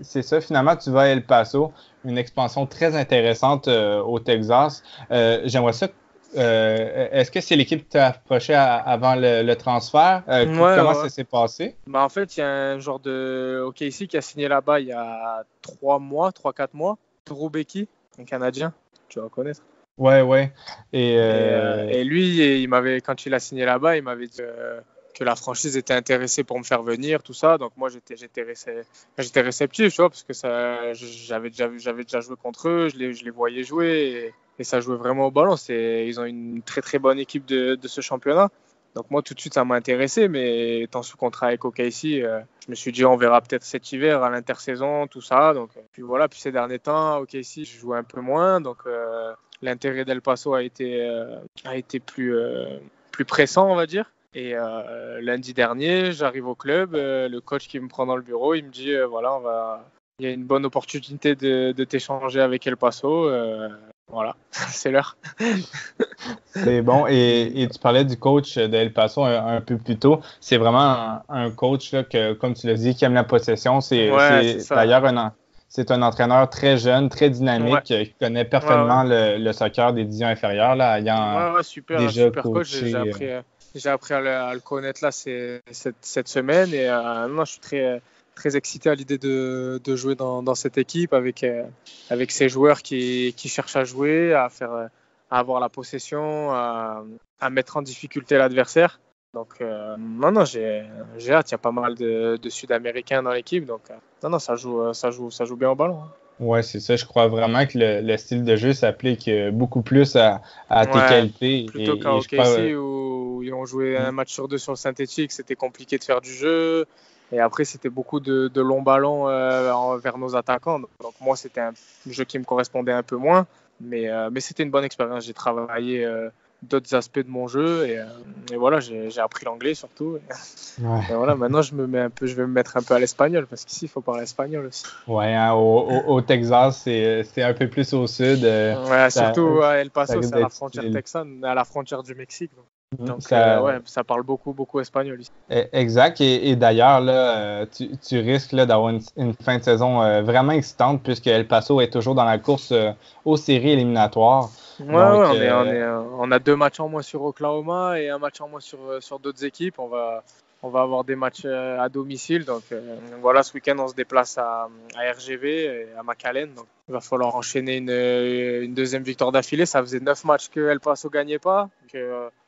c'est ça, finalement, tu vas à El Paso, une expansion très intéressante au Texas. J'aimerais ça. Est-ce que c'est l'équipe qui t'a approché avant le transfert? Comment ça s'est passé? En fait, il y a un joueur de OKC qui a signé là-bas il y a 3-4 mois. Drew Becky, un Canadien, tu vas reconnaître. Ouais. Et lui, quand il a signé là-bas, il m'avait dit que la franchise était intéressée pour me faire venir, tout ça. Donc moi, j'étais réceptif, tu vois, parce que j'avais déjà joué contre eux, je les voyais jouer. Et ça jouait vraiment au ballon. Ils ont une très très bonne équipe de ce championnat. Donc moi tout de suite ça m'a intéressé, mais étant sous contrat avec OKC, je me suis dit on verra peut-être cet hiver à l'intersaison, tout ça. Donc puis voilà, puis ces derniers temps OKC je jouais un peu moins, donc l'intérêt d'El Paso a été plus pressant on va dire. Et lundi dernier j'arrive au club, le coach qui me prend dans le bureau, il me dit voilà il y a une bonne opportunité de t'échanger avec El Paso. Voilà, c'est l'heure. C'est bon. Et tu parlais du coach d'El Paso un peu plus tôt. C'est vraiment un coach là, comme tu l'as dit, qui aime la possession. C'est d'ailleurs c'est un entraîneur très jeune, très dynamique, qui connaît parfaitement le soccer des divisions inférieures. Là, ayant super coach. J'ai appris à le connaître là cette semaine. Et je suis très excité à l'idée de jouer dans cette équipe avec ces joueurs qui cherchent à jouer, à avoir la possession, à mettre en difficulté l'adversaire. Donc j'ai hâte. Il y a pas mal de Sud-Américains dans l'équipe, donc ça joue bien au ballon. Hein. Ouais, c'est ça. Je crois vraiment que le style de jeu s'applique beaucoup plus à tes qualités. Plutôt qu'à OKC où ils ont joué un match sur 2 sur le synthétique, c'était compliqué de faire du jeu. Et après, c'était beaucoup de longs ballons vers nos attaquants. Donc moi, c'était un jeu qui me correspondait un peu moins. Mais c'était une bonne expérience. J'ai travaillé d'autres aspects de mon jeu. Et voilà, j'ai appris l'anglais surtout. Et voilà, maintenant, je vais me mettre un peu à l'espagnol. Parce qu'ici, il faut parler espagnol aussi. Ouais, hein, au Texas, c'est un peu plus au sud. Surtout à El Paso, c'est à la frontière texane, à la frontière du Mexique. Donc ça parle beaucoup espagnol ici. Exact. Et d'ailleurs, là, tu risques là, d'avoir une fin de saison vraiment excitante puisque El Paso est toujours dans la course aux séries éliminatoires. On a 2 matchs en moins sur Oklahoma et un match en moins sur d'autres équipes. On va on va avoir des matchs à domicile. Donc voilà, ce week-end, on se déplace à RGV, et à McAllen. Donc il va falloir enchaîner une deuxième victoire d'affilée. Ça faisait 9 matchs que El Paso ne gagnait pas. Donc,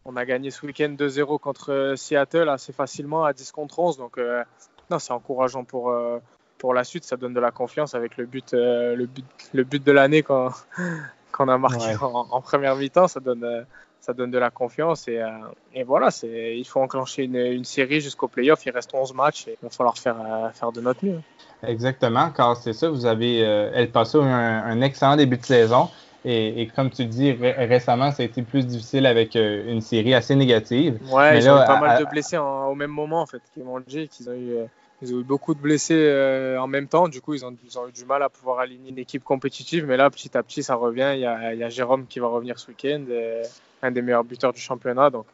on a gagné ce week-end 2-0 contre Seattle assez facilement à 10 contre 11. Donc non, c'est encourageant pour la suite. Ça donne de la confiance avec le but de l'année qu'on a marqué en première mi-temps. Ça donne de la confiance et voilà, il faut enclencher une série jusqu'au play-off. Il reste 11 matchs et il va falloir faire de notre mieux. Exactement, car c'est ça, vous avez El Paso a eu un excellent début de saison et comme tu dis, récemment, ça a été plus difficile avec une série assez négative. Ouais, ils ont eu pas mal de blessés au même moment, en fait, qui m'ont dit qu'ils ont eu beaucoup de blessés en même temps. Du coup, ils ont eu du mal à pouvoir aligner une équipe compétitive. Mais là, petit à petit, ça revient. Il y a Jérôme qui va revenir ce week-end, un des meilleurs buteurs du championnat. Donc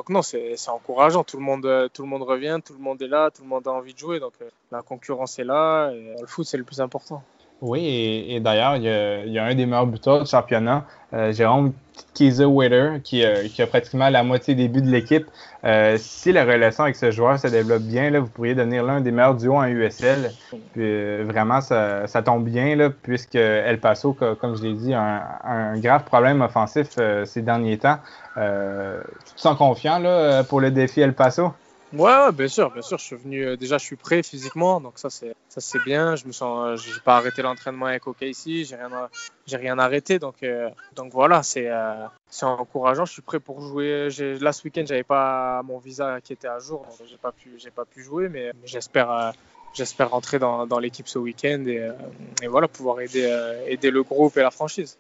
non, c'est encourageant. Tout le monde revient, tout le monde est là, tout le monde a envie de jouer. Donc la concurrence est là. Et le foot, c'est le plus important. Oui, et d'ailleurs, il y a un des meilleurs buteurs du championnat, Jérôme Kieser-Waiter, qui a pratiquement la moitié des buts de l'équipe. Si la relation avec ce joueur se développe bien, là, vous pourriez devenir l'un des meilleurs duos en USL. Puis, vraiment, ça tombe bien, là, puisque El Paso, comme je l'ai dit, a un grave problème offensif ces derniers temps. Tu te sens confiant là, pour le défi El Paso? Ouais, bien sûr, je suis venu, déjà je suis prêt physiquement, donc ça c'est bien. J'ai pas arrêté l'entraînement avec OKC, j'ai rien arrêté, donc voilà, c'est encourageant. Je suis prêt pour jouer. Là ce week-end j'avais pas mon visa qui était à jour, donc j'ai pas pu jouer, mais j'espère rentrer dans l'équipe ce week-end et voilà, pouvoir aider le groupe et la franchise.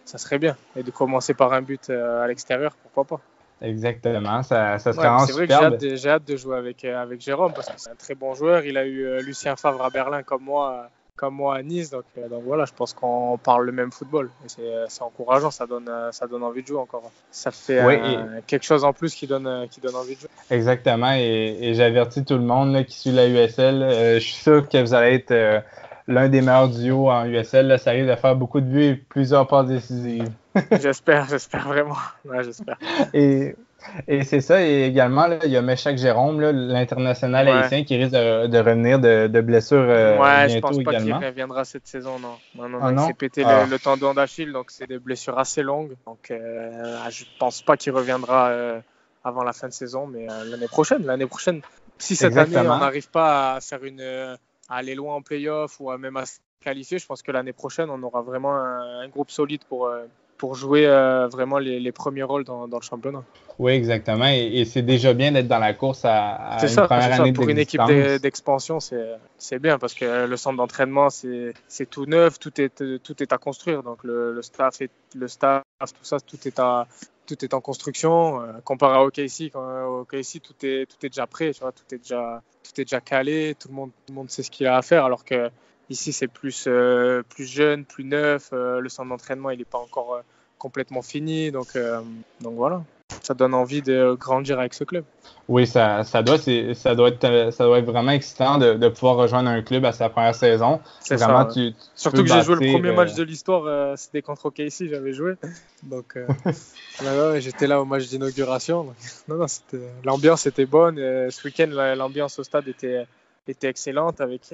Ça serait bien, et de commencer par un but à l'extérieur, pourquoi pas. Exactement, ça serait vraiment c'est vrai superbe. que j'ai hâte de jouer avec Jérôme parce que c'est un très bon joueur. Il a eu Lucien Favre à Berlin comme moi à Nice. Donc voilà, je pense qu'on parle le même football. Et c'est encourageant, ça donne envie de jouer encore. Ça fait quelque chose en plus qui donne envie de jouer. Exactement, et j'avertis tout le monde là, qui suit la USL. Je suis sûr que vous allez être l'un des meilleurs duos en USL. Là, ça arrive de faire beaucoup de buts et plusieurs passes décisives. J'espère vraiment. Ouais, j'espère. Et c'est ça, et également, là, il y a Meshach Jérôme, là, l'international haïtien, qui risque de revenir de blessure bientôt je pense pas également. qu'il reviendra cette saison, non. Ah, Il non? s'est pété le tendon d'Achille, donc c'est des blessures assez longues. Donc je pense pas qu'il reviendra avant la fin de saison, mais l'année prochaine. Si cette année on n'arrive pas à faire à aller loin en play-off ou à même à se qualifier, je pense que l'année prochaine on aura vraiment un groupe solide pour jouer vraiment les premiers rôles dans le championnat. Oui, exactement. Et c'est déjà bien d'être dans la course à une première année pour une équipe d'expansion, c'est bien parce que le centre d'entraînement, c'est tout neuf, tout est à construire. Donc le staff, tout ça, tout est en construction. Comparé à OKC, tout est déjà prêt, tu vois, tout est déjà calé, tout le monde sait ce qu'il a à faire, alors que ici, c'est plus jeune, plus neuf. Le centre d'entraînement, il n'est pas encore complètement fini. Donc voilà, ça donne envie de grandir avec ce club. Oui, ça doit être vraiment excitant de pouvoir rejoindre un club à sa première saison. C'est vraiment, ça. Surtout que j'ai joué le premier match de l'histoire, c'était contre OKC, j'avais joué. Donc j'étais là au match d'inauguration. Non, l'ambiance était bonne. Ce week-end, l'ambiance au stade était excellente avec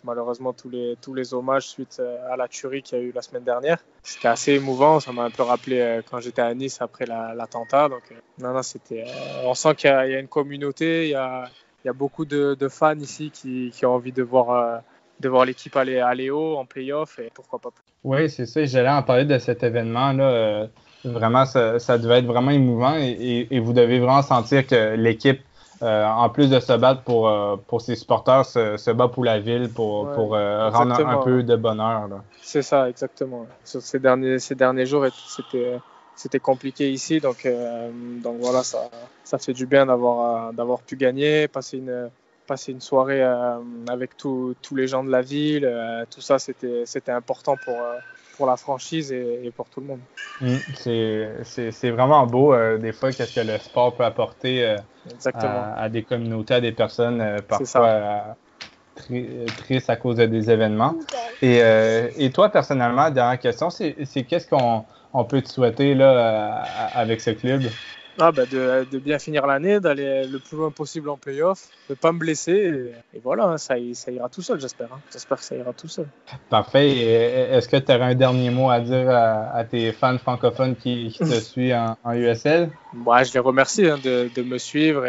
malheureusement tous les hommages suite à la tuerie qu'il y a eu la semaine dernière. C'était assez émouvant, ça m'a un peu rappelé quand j'étais à Nice après l'attentat. Donc c'était on sent qu'il y a une communauté, il y a beaucoup de fans ici qui ont envie de voir l'équipe aller haut en play-off et pourquoi pas plus. Oui, c'est ça, j'allais en parler de cet événement-là. Vraiment, ça devait être vraiment émouvant et vous devez vraiment sentir que l'équipe en plus de se battre pour ses supporters, se bat pour la ville, pour rendre un peu de bonheur. Là. C'est ça, exactement. Sur ces derniers jours, c'était compliqué ici, donc voilà, ça fait du bien d'avoir pu gagner, passer une soirée avec tous les gens de la ville. Tout ça, c'était important pour la franchise et pour tout le monde. C'est vraiment beau, des fois, qu'est-ce que le sport peut apporter à des communautés, à des personnes parfois tristes à cause des événements. Et toi, personnellement, dernière question, c'est qu'est-ce qu'on peut te souhaiter là, avec ce club? De bien finir l'année, d'aller le plus loin possible en play-off, de ne pas me blesser. Et voilà, hein, ça ira tout seul, j'espère. Hein. J'espère que ça ira tout seul. Parfait. Et est-ce que tu aurais un dernier mot à dire à tes fans francophones qui te suivent en USL? Je les remercie de me suivre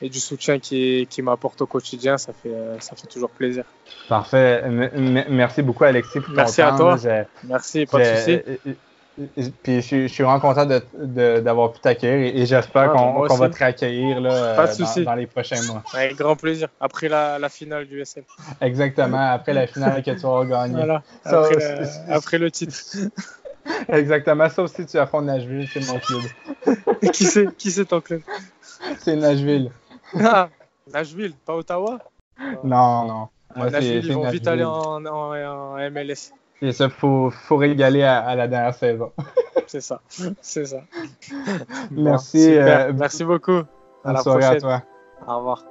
et du soutien qu'ils m'apportent au quotidien. Ça fait toujours plaisir. Parfait. Merci beaucoup, Alexis, pour ton temps. Merci à toi. Merci, pas de souci. Puis je suis vraiment content d'avoir pu t'accueillir et j'espère qu'on va te réaccueillir là, dans les prochains mois. Avec grand plaisir, après la finale du USL. Exactement, après la finale que tu auras gagnée. Voilà, après le titre. Exactement, sauf si tu affrontes Nashville, c'est mon club. Qui c'est ton club? C'est Nashville. Ah, Nashville, pas Ottawa? Non. Nashville, ils vont vite aller en MLS. Et ça, faut régaler à la dernière saison. C'est ça. Merci. Merci beaucoup. À la prochaine. À toi. Au revoir.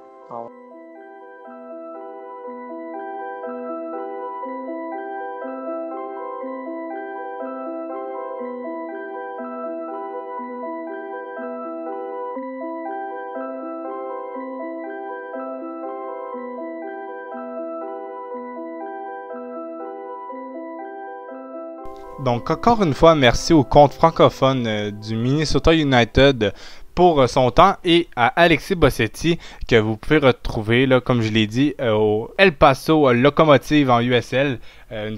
Donc, encore une fois, merci au compte francophone du Minnesota United pour son temps et à Alexis Bossetti que vous pouvez retrouver, là, comme je l'ai dit, au El Paso Locomotive en USL. Une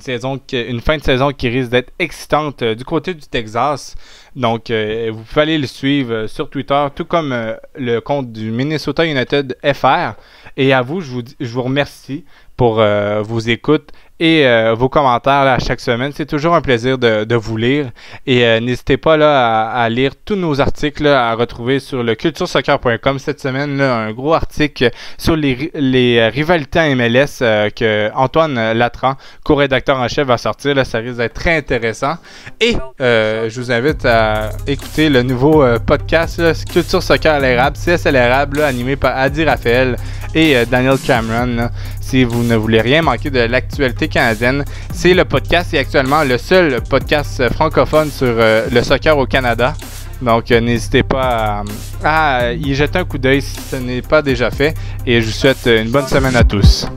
fin de saison qui risque d'être excitante du côté du Texas. Donc, vous pouvez aller le suivre sur Twitter, tout comme le compte du Minnesota United FR. Et à vous, je vous remercie pour vos écoutes et vos commentaires là, à chaque semaine. C'est toujours un plaisir de vous lire. Et n'hésitez pas là, à lire tous nos articles là, à retrouver sur le culturesoccer.com. Cette semaine, là, un gros article sur les rivalités en MLS que Antoine Latran, co-rédacteur en chef, va sortir. Là, ça risque d'être très intéressant. Et je vous invite à écouter le nouveau podcast là, Culture Soccer à l'érable, CS à l'érable, là, animé par Adi Raphaël et Daniel Cameron. Là. Si vous ne voulez rien manquer de l'actualité canadienne, c'est le podcast, c'est actuellement le seul podcast francophone sur le soccer au Canada. Donc, n'hésitez pas à y jeter un coup d'œil si ce n'est pas déjà fait. Et je vous souhaite une bonne semaine à tous.